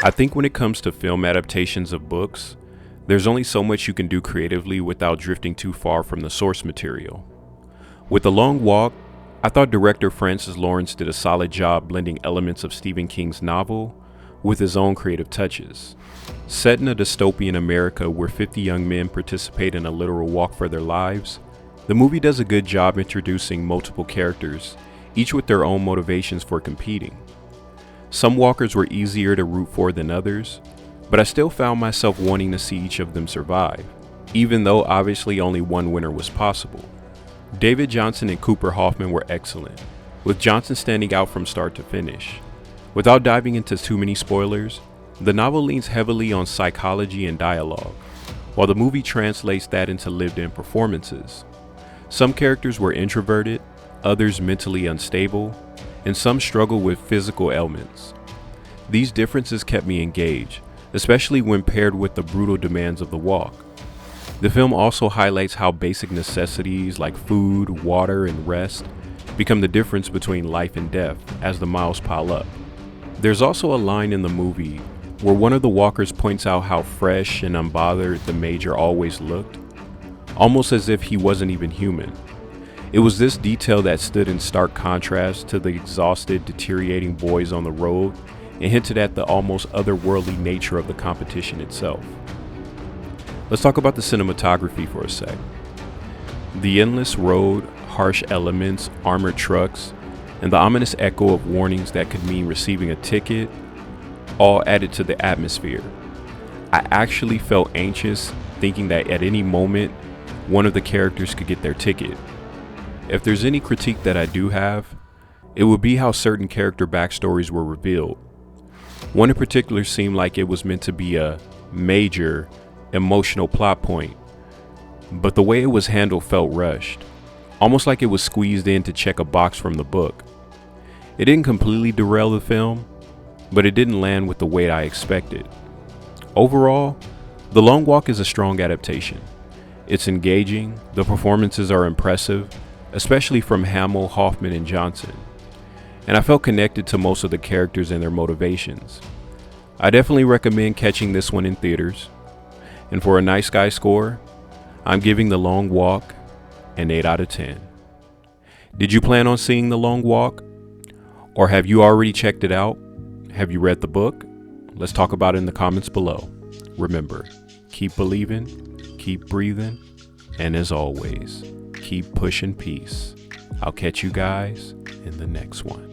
I think when it comes to film adaptations of books, there's only so much you can do creatively without drifting too far from the source material. With The Long Walk, I thought director Francis Lawrence did a solid job blending elements of Stephen King's novel with his own creative touches. Set in a dystopian America where 50 young men participate in a literal walk for their lives, the movie does a good job introducing multiple characters, each with their own motivations for competing. Some walkers were easier to root for than others, but I still found myself wanting to see each of them survive, even though obviously only one winner was possible. David Johnson and Cooper Hoffman were excellent, with Johnson standing out from start to finish. Without diving into too many spoilers, the novel leans heavily on psychology and dialogue, while the movie translates that into lived-in performances. Some characters were introverted, others mentally unstable, and some struggle with physical ailments. These differences kept me engaged, especially when paired with the brutal demands of the walk. The film also highlights how basic necessities like food, water, and rest become the difference between life and death as the miles pile up. There's also a line in the movie where one of the walkers points out how fresh and unbothered the Major always looked, almost as if he wasn't even human. It was this detail that stood in stark contrast to the exhausted, deteriorating boys on the road and hinted at the almost otherworldly nature of the competition itself. Let's talk about the cinematography for a sec. The endless road, harsh elements, armored trucks, and the ominous echo of warnings that could mean receiving a ticket all added to the atmosphere. I actually felt anxious, thinking that at any moment, one of the characters could get their ticket. If there's any critique that I do have, it would be how certain character backstories were revealed. One in particular seemed like it was meant to be a major emotional plot point, but the way it was handled felt rushed, almost like it was squeezed in to check a box from the book. It didn't completely derail the film, but it didn't land with the weight I expected. Overall, The Long Walk is a strong adaptation. It's engaging, the performances are impressive, especially from Hamill, Hoffman, and Johnson, and I felt connected to most of the characters and their motivations. I definitely recommend catching this one in theaters, and for a NiceGuy score, I'm giving The Long Walk an 8 out of 10. Did you plan on seeing The Long Walk? Or have you already checked it out? Have you read the book? Let's talk about it in the comments below. Remember, keep believing, keep breathing, and as always, keep pushing peace. I'll catch you guys in the next one.